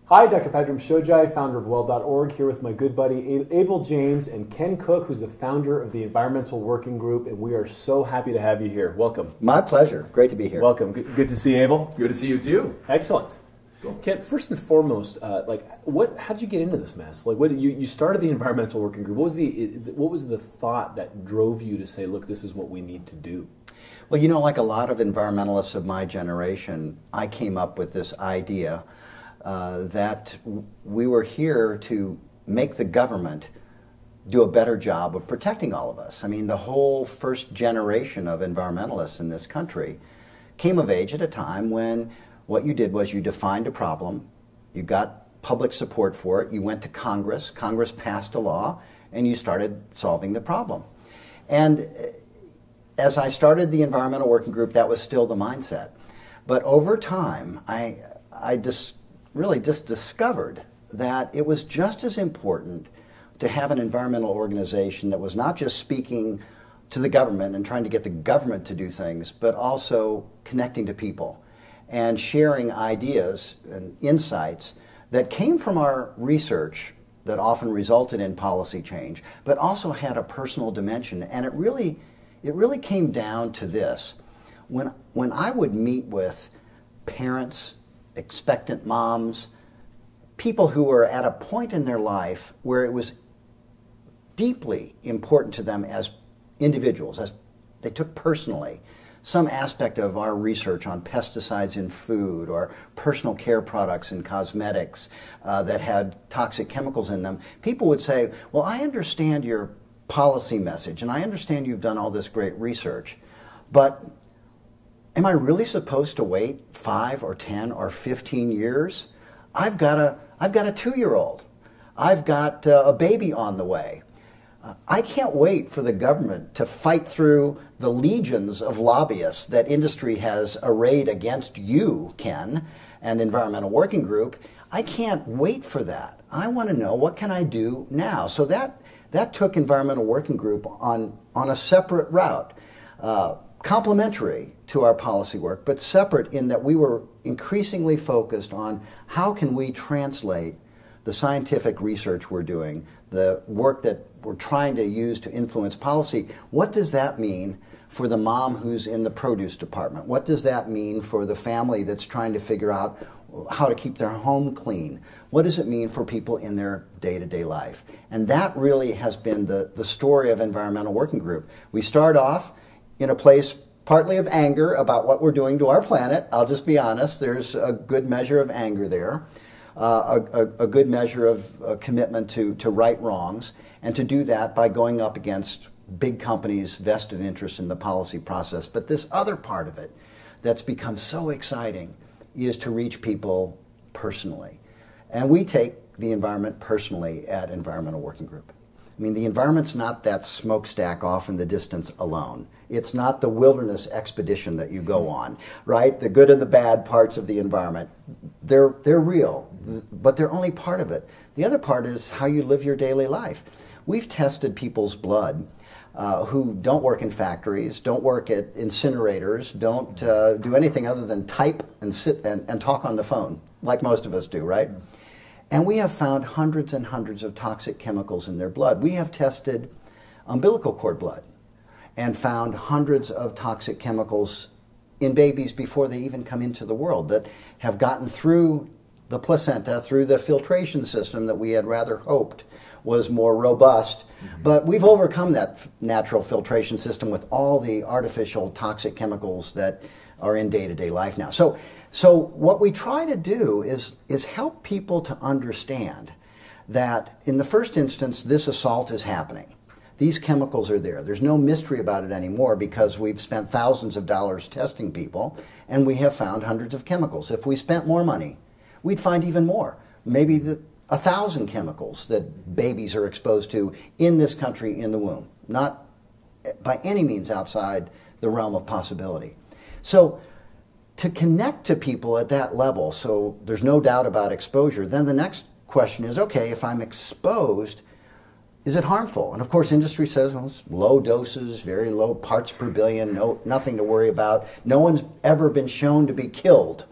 Hi, Dr. Pedram, Shojai, founder of Well.org, here with my good buddy Abel James and Ken Cook, who's the founder of the Environmental Working Group, and we are so happy to have you here. Welcome. My pleasure. Great to be here. Welcome. Good to see you, Abel. Good to see you too. Excellent. Ken, first and foremost, how did you get into this mess? Like, you started the Environmental Working Group. What was the thought that drove you to say, look, this is what we need to do? Well, you know, like a lot of environmentalists of my generation, I came up with this idea that we were here to make the government do a better job of protecting all of us. I mean, the whole first generation of environmentalists in this country came of age at a time when what you did was you defined a problem, you got public support for it, you went to Congress, Congress passed a law, and you started solving the problem. And as I started the Environmental Working Group, that was still the mindset. But over time, I really just discovered that it was just as important to have an environmental organization that was not just speaking to the government and trying to get the government to do things, but also connecting to people and sharing ideas and insights that came from our research that often resulted in policy change, but also had a personal dimension. And it really came down to this. When I would meet with parents, expectant moms, people who were at a point in their life where it was deeply important to them as individuals, as they took personally some aspect of our research on pesticides in food or personal care products and cosmetics that had toxic chemicals in them, people would say, well, I understand your policy message and I understand you've done all this great research, but am I really supposed to wait 5 or 10 or 15 years? I've got a 2-year-old. I've got a baby on the way. I can't wait for the government to fight through the legions of lobbyists that industry has arrayed against you, Ken, and Environmental Working Group. I can't wait for that. I want to know, what can I do now? So that took Environmental Working Group on a separate route. Complementary to our policy work, but separate in that we were increasingly focused on how can we translate the scientific research we're doing, the work that we're trying to use to influence policy. What does that mean for the mom who's in the produce department? What does that mean for the family that's trying to figure out how to keep their home clean? What does it mean for people in their day-to-day life? And that really has been the story of Environmental Working Group. We start off in a place partly of anger about what we're doing to our planet. I'll just be honest, there's a good measure of anger there, a good measure of commitment to right wrongs, and to do that by going up against big companies' vested interest in the policy process. But this other part of it that's become so exciting is to reach people personally. And we take the environment personally at Environmental Working Group. I mean, the environment's not that smokestack off in the distance alone. It's not the wilderness expedition that you go on, right? The good and the bad parts of the environment, they're real, but they're only part of it. The other part is how you live your daily life. We've tested people's blood who don't work in factories, don't work at incinerators, don't do anything other than type and sit and talk on the phone, like most of us do, right? And we have found hundreds and hundreds of toxic chemicals in their blood. We have tested umbilical cord blood and found hundreds of toxic chemicals in babies before they even come into the world that have gotten through the placenta, through the filtration system that we had rather hoped was more robust. But we've overcome that natural filtration system with all the artificial toxic chemicals that are in day-to-day life now. So what we try to do is help people to understand that in the first instance, this assault is happening. These chemicals are there. There's no mystery about it anymore because we've spent thousands of dollars testing people and we have found hundreds of chemicals. If we spent more money, we'd find even more. Maybe 1,000 chemicals that babies are exposed to in this country in the womb. Not by any means outside the realm of possibility. So to connect to people at that level, so there's no doubt about exposure, then the next question is, okay, if I'm exposed, is it harmful? And of course, industry says, well, it's low doses, very low parts per billion, nothing to worry about. No one's ever been shown to be killed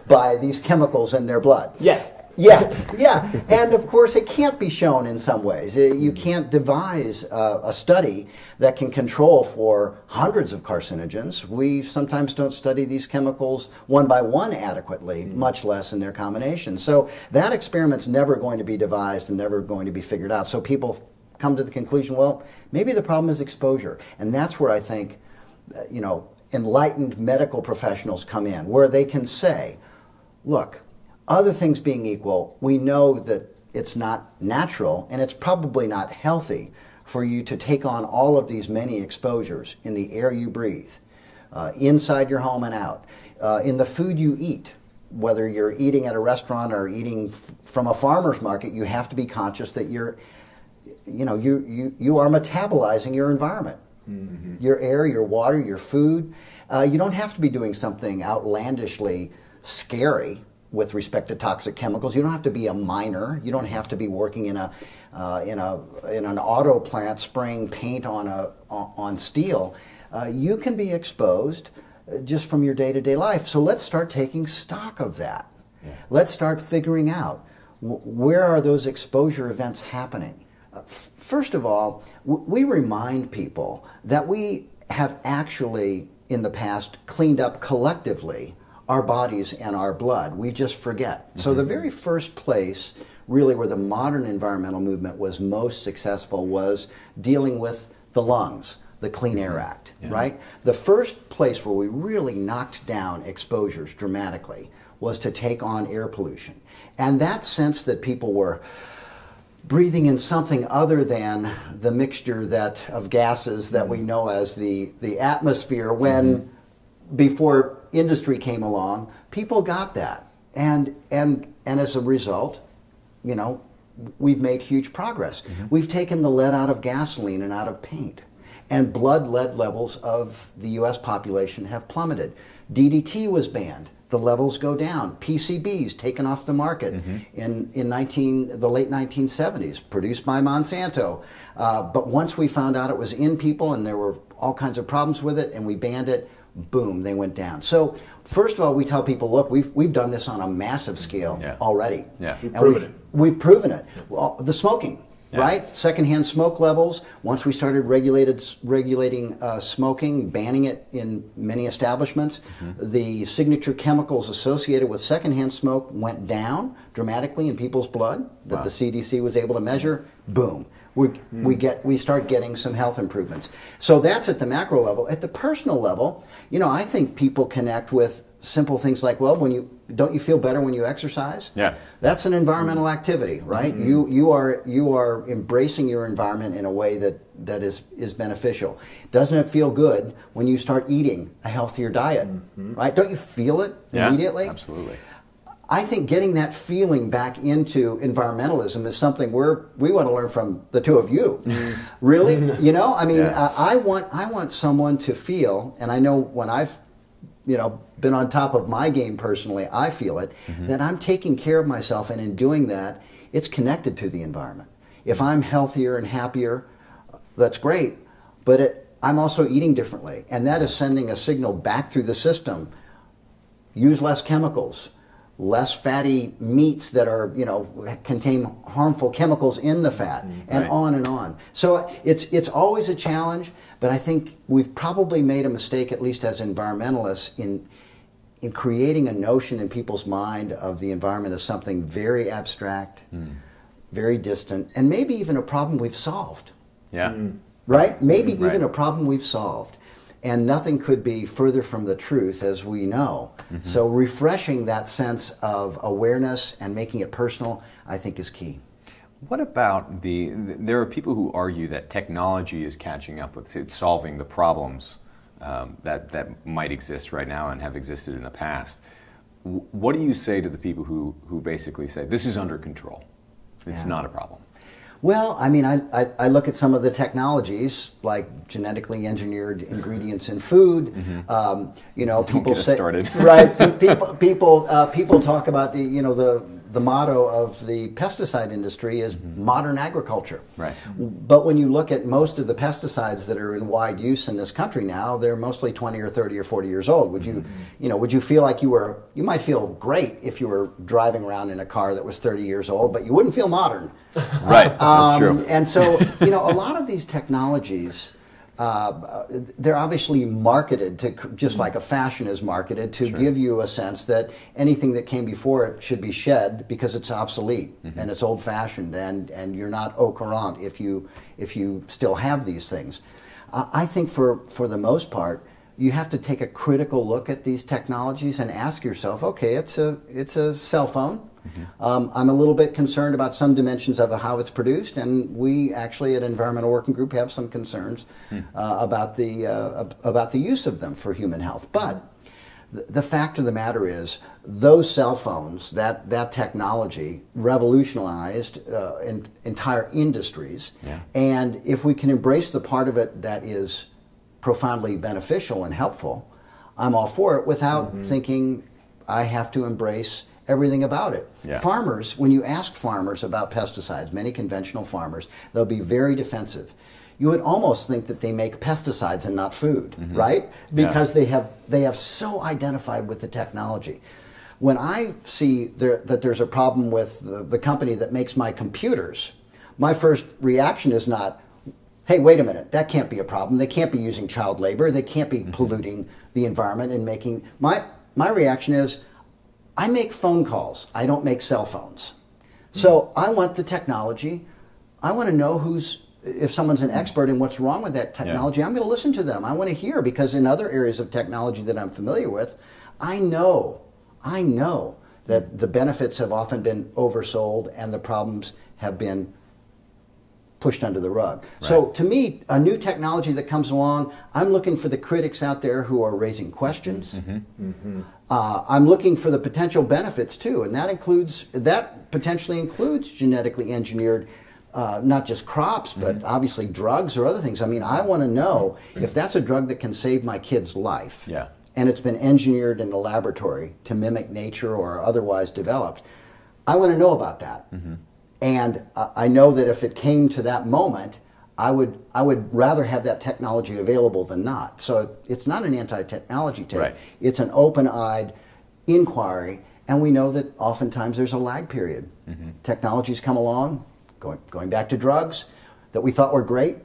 by these chemicals in their blood. Yet. Yet, yeah. And of course, it can't be shown in some ways. You can't devise a study that can control for hundreds of carcinogens. We sometimes don't study these chemicals one by one adequately, much less in their combination. So that experiment's never going to be devised and never going to be figured out. So people come to the conclusion, well, maybe the problem is exposure. And that's where I think, enlightened medical professionals come in, where they can say, look, other things being equal, we know that it's not natural and it's probably not healthy for you to take on all of these many exposures in the air you breathe, inside your home and out, in the food you eat. Whether you're eating at a restaurant or eating from a farmer's market, you have to be conscious that you are metabolizing your environment. Mm-hmm. Your air, your water, your food. You don't have to be doing something outlandishly scary with respect to toxic chemicals. You don't have to be a miner. You don't have to be working in an auto plant spraying paint on steel. You can be exposed just from your day-to-day life. So let's start taking stock of that. Yeah. Let's start figuring out where are those exposure events happening. First of all, we remind people that we have actually, in the past, cleaned up collectively our bodies and our blood. We just forget. Mm-hmm. So the very first place, really, where the modern environmental movement was most successful was dealing with the lungs, the Clean Air Act, right? The first place where we really knocked down exposures dramatically was to take on air pollution. And that sense that people were breathing in something other than the mixture of gases that we know as the atmosphere when before industry came along, people got that. And as a result, we've made huge progress. Mm-hmm. We've taken the lead out of gasoline and out of paint. And blood lead levels of the U.S. population have plummeted. DDT was banned. The levels go down. PCBs taken off the market in the late 1970s, produced by Monsanto. But once we found out it was in people and there were all kinds of problems with it and we banned it, boom, they went down. So first of all, we tell people, look, we've done this on a massive scale already. Yeah. We've proven it. Well, the smoking. Yeah. Right? Secondhand smoke levels. Once we started regulating smoking, banning it in many establishments, the signature chemicals associated with secondhand smoke went down dramatically in people's blood that the CDC was able to measure. Boom. We start getting some health improvements. So that's at the macro level. At the personal level, I think people connect with simple things like, well, don't you feel better when you exercise? Yeah. That's an environmental activity, right? Mm-hmm. You are embracing your environment in a way that is beneficial. Doesn't it feel good when you start eating a healthier diet, right? Don't you feel it immediately? Absolutely. I think getting that feeling back into environmentalism is something we want to learn from the two of you. Really? I want someone to feel, and I know when I've been on top of my game personally, I feel it, that I'm taking care of myself, and in doing that, it's connected to the environment. If I'm healthier and happier, that's great, but I'm also eating differently, and that is sending a signal back through the system. Use less chemicals, less fatty meats that are, contain harmful chemicals in the fat, and on and on. So it's always a challenge, but I think we've probably made a mistake, at least as environmentalists, in creating a notion in people's mind of the environment as something very abstract, very distant, and maybe even a problem we've solved. Yeah. Right? Maybe even a problem we've solved. And nothing could be further from the truth, as we know. So refreshing that sense of awareness and making it personal, I think, is key. What about there are people who argue that technology is catching up with it, solving the problems that might exist right now and have existed in the past. What do you say to the people who basically say, this is under control, it's not a problem? Well, I mean, I look at some of the technologies, like genetically engineered ingredients in food. People say, started. Right? People talk about the the motto of the pesticide industry is modern agriculture. Right. But when you look at most of the pesticides that are in wide use in this country now, they're mostly 20 or 30 or 40 years old. Would you, would you feel like you might feel great if you were driving around in a car that was 30 years old, but you wouldn't feel modern. Right, that's true. And so, a lot of these technologies, they're obviously marketed to, just like a fashion is marketed, to give you a sense that anything that came before it should be shed because it's obsolete and it's old-fashioned, and you're not au courant if you still have these things. I think for the most part, you have to take a critical look at these technologies and ask yourself, okay, it's a cell phone. I'm a little bit concerned about some dimensions of how it's produced, and we actually at Environmental Working Group have some concerns about the use of them for human health. But the fact of the matter is, those cell phones, that technology revolutionized entire industries, and if we can embrace the part of it that is profoundly beneficial and helpful, I'm all for it without thinking I have to embrace everything about it. Farmers, when you ask farmers about pesticides, many conventional farmers, they'll be very defensive. You would almost think that they make pesticides and not food, right? Because they have so identified with the technology. When I see that there's a problem with the company that makes my computers, my first reaction is not, hey, wait a minute, that can't be a problem. They can't be using child labor. They can't be polluting the environment and making... My reaction is, I make phone calls. I don't make cell phones. So I want the technology. I want to know if someone's an expert in what's wrong with that technology, I'm going to listen to them. I want to hear, because in other areas of technology that I'm familiar with, I know that the benefits have often been oversold and the problems have been pushed under the rug. So to me, a new technology that comes along, I'm looking for the critics out there who are raising questions. I'm looking for the potential benefits too, and that potentially includes genetically engineered, not just crops, but obviously drugs or other things. I mean, I want to know if that's a drug that can save my kid's life, and it's been engineered in a laboratory to mimic nature or otherwise developed. I want to know about that. And I know that if it came to that moment, I would rather have that technology available than not. So it's not an anti-technology take. It's an open-eyed inquiry, and we know that oftentimes there's a lag period. Technologies come along, going back to drugs, that we thought were great,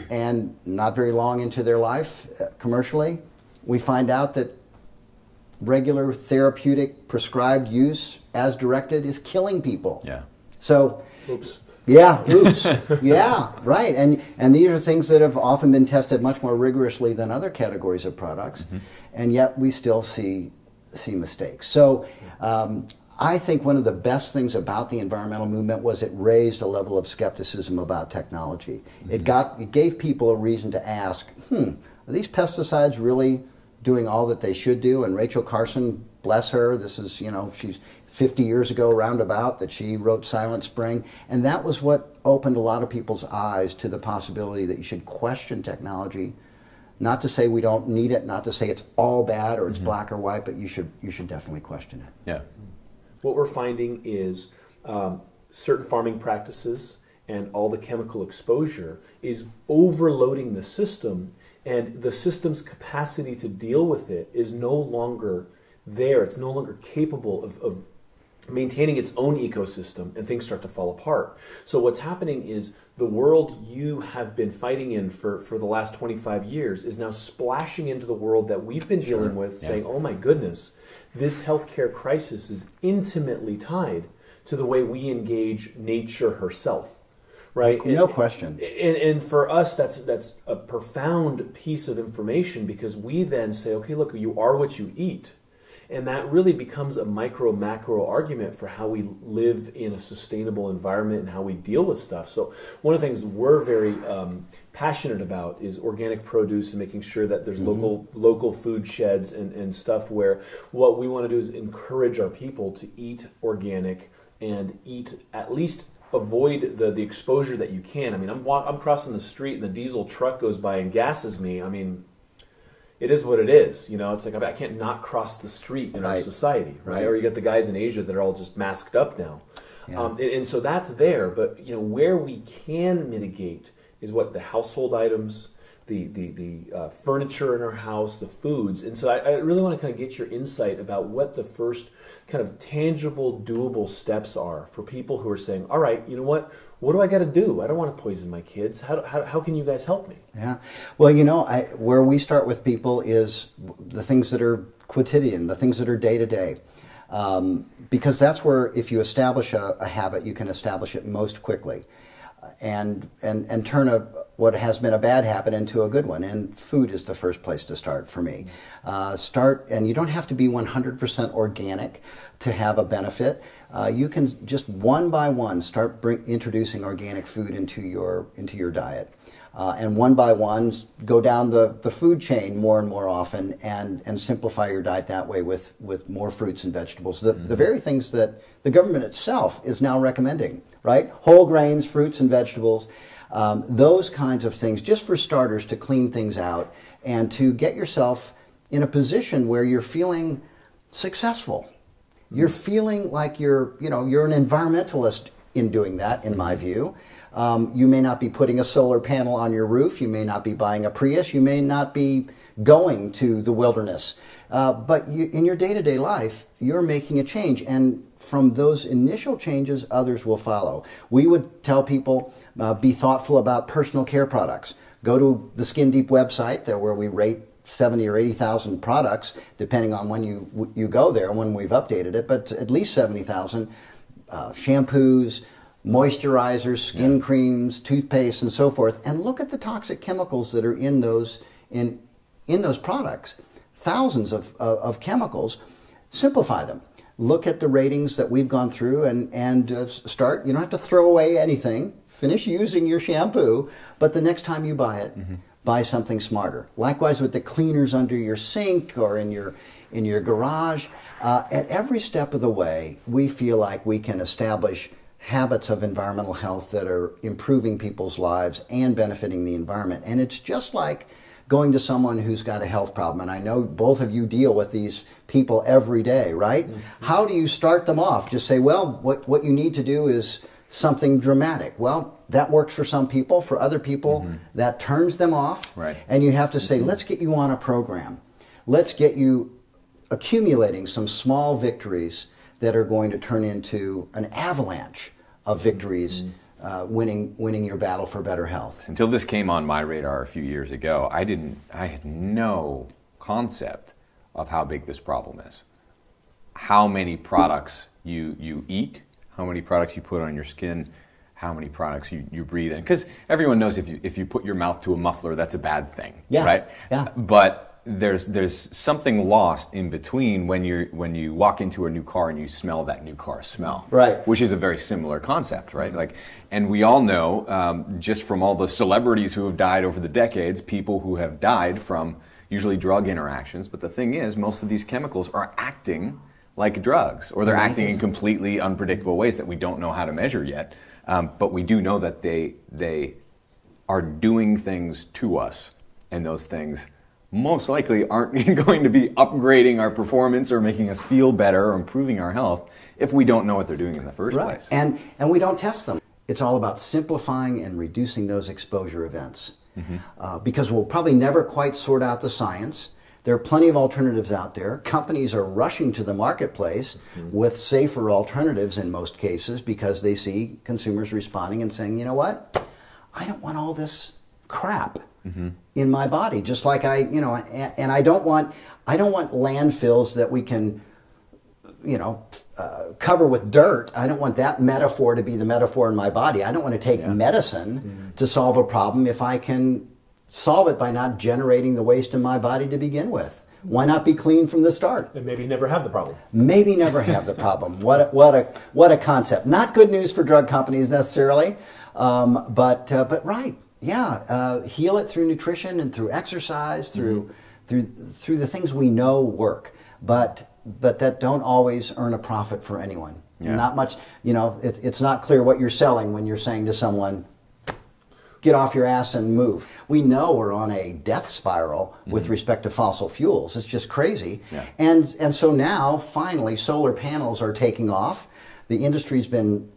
and not very long into their life commercially, we find out that regular therapeutic prescribed use as directed is killing people. So, oops. Right. And these are things that have often been tested much more rigorously than other categories of products, and yet we still see mistakes. So I think one of the best things about the environmental movement was it raised a level of skepticism about technology. It gave people a reason to ask, are these pesticides really doing all that they should do? And Rachel Carson, bless her, this is, she's 50 years ago roundabout that she wrote Silent Spring, and that was what opened a lot of people's eyes to the possibility that you should question technology, not to say we don't need it, not to say it's all bad or it's black or white, but you should definitely question it. What we're finding is certain farming practices and all the chemical exposure is overloading the system, and the system's capacity to deal with it is no longer there. It's no longer capable of maintaining its own ecosystem, and things start to fall apart. So what's happening is the world you have been fighting in for the last 25 years is now splashing into the world that we've been dealing with, saying, oh my goodness, this healthcare crisis is intimately tied to the way we engage nature herself. Right? No question. And for us, that's a profound piece of information, because we then say, okay, look, you are what you eat. And that really becomes a micro-macro argument for how we live in a sustainable environment and how we deal with stuff. So one of the things we're very passionate about is organic produce and making sure that there's local food sheds and stuff, where what we want to do is encourage our people to eat organic and at least avoid the exposure that you can. I mean, I'm crossing the street and the diesel truck goes by and gasses me. I mean, it is what it is. You know, it's like I can't not cross the street in our Right. society, right? Right. Or you get the guys in Asia that are all just masked up now. Yeah. And so that's there, but you know where we can mitigate is what the household items, the furniture in our house, the foods. And so I really want to kind of get your insight about what the first kind of tangible, doable steps are for people who are saying, all right, you know what do I got to do? I don't want to poison my kids. How can you guys help me? Yeah. Well, you know, where we start with people is the things that are quotidian, the things that are day to day. Because that's where, if you establish a habit, you can establish it most quickly, and turn what has been a bad habit into a good one. And food is the first place to start for me. And you don't have to be 100% organic to have a benefit. You can just one by one start introducing organic food into your diet. And one by one, go down the food chain more and more often, and simplify your diet that way with more fruits and vegetables. The very things that the government itself is now recommending, right? Whole grains, fruits and vegetables, those kinds of things, just for starters, to clean things out and to get yourself in a position where you're feeling successful. You're feeling like you're an environmentalist in doing that, in my view. You may not be putting a solar panel on your roof. You may not be buying a Prius. You may not be going to the wilderness. But in your day-to-day life, you're making a change. And from those initial changes, others will follow. We would tell people, be thoughtful about personal care products. Go to the Skin Deep website, there where we rate 70 or 80,000 products, depending on when you go there, when we've updated it, but at least 70,000 shampoos, moisturizers, skin creams, toothpaste, and so forth, and look at the toxic chemicals that are in those products. Thousands of chemicals. Simplify them. Look at the ratings that we've gone through and start. You don't have to throw away anything. Finish using your shampoo, but the next time you buy it, buy something smarter. Likewise with the cleaners under your sink or in your garage. At every step of the way, we feel like we can establish habits of environmental health that are improving people's lives and benefiting the environment. And it's just like going to someone who's got a health problem. And I know both of you deal with these people every day, right? How do you start them off? Just say, well, what you need to do is something dramatic. Well, that works for some people. For other people, that turns them off. Right. And you have to say, let's get you on a program. Let's get you accumulating some small victories that are going to turn into an avalanche of victories, winning your battle for better health. Until this came on my radar a few years ago, I had no concept of how big this problem is. How many products you eat, how many products you put on your skin, how many products you breathe in. Because everyone knows if you put your mouth to a muffler, that's a bad thing, right? Yeah. But there's something lost in between when you walk into a new car and you smell that new car smell, right? Which is a very similar concept, right? And we all know just from all the celebrities who have died over the decades, people who have died from usually drug interactions. But the thing is, most of these chemicals are acting like drugs, or they're acting in completely unpredictable ways that we don't know how to measure yet. But we do know that they are doing things to us, and those things most likely aren't going to be upgrading our performance or making us feel better or improving our health if we don't know what they're doing in the first place. And we don't test them. It's all about simplifying and reducing those exposure events. Because we'll probably never quite sort out the science. There are plenty of alternatives out there. Companies are rushing to the marketplace with safer alternatives in most cases because they see consumers responding and saying, you know what? I don't want all this crap in my body. Just like and I don't want landfills that we can, cover with dirt. I don't want that metaphor to be the metaphor in my body. I don't want to take medicine to solve a problem if I can solve it by not generating the waste in my body to begin with. Why not be clean from the start? And maybe never have the problem. Maybe never have the problem. What a concept. Not good news for drug companies necessarily, but right. Yeah, heal it through nutrition and through exercise, through the things we know work, but that don't always earn a profit for anyone. Not much. It's not clear what you're selling when you're saying to someone, get off your ass and move. We know we're on a death spiral with respect to fossil fuels. It's just crazy. Yeah. And so now, finally, solar panels are taking off. The industry's been,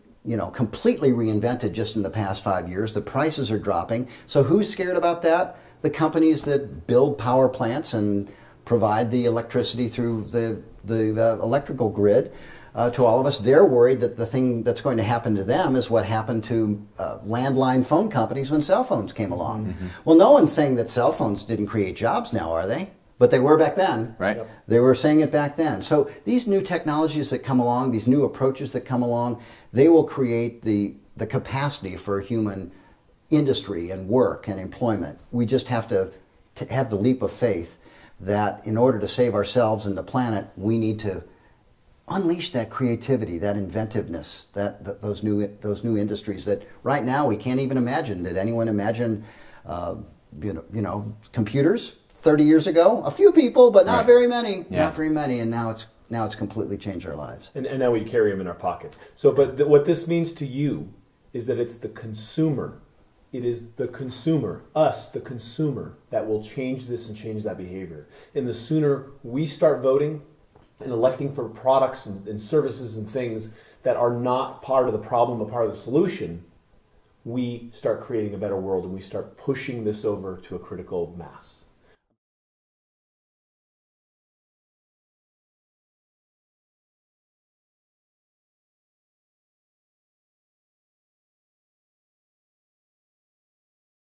completely reinvented just in the past 5 years. The prices are dropping. So who's scared about that? The companies that build power plants and provide the electricity through the electrical grid. To all of us, they're worried that the thing that's going to happen to them is what happened to landline phone companies when cell phones came along. Mm-hmm. Well, no one's saying that cell phones didn't create jobs now, are they? But they were back then. Right. Yep. They were saying it back then. So these new technologies that come along, these new approaches that come along, they will create the capacity for human industry and work and employment. We just have to have the leap of faith that in order to save ourselves and the planet, we need to unleash that creativity, that inventiveness, those new industries that right now we can't even imagine. Did anyone imagine, computers 30 years ago? A few people, but not very many. Yeah. Not very many, and now it's completely changed our lives. And now we carry them in our pockets. So, but what this means to you is that it's the consumer. It is the consumer, us, the consumer, that will change this and change that behavior. And the sooner we start voting and electing for products and services and things that are not part of the problem, but part of the solution, we start creating a better world and we start pushing this over to a critical mass.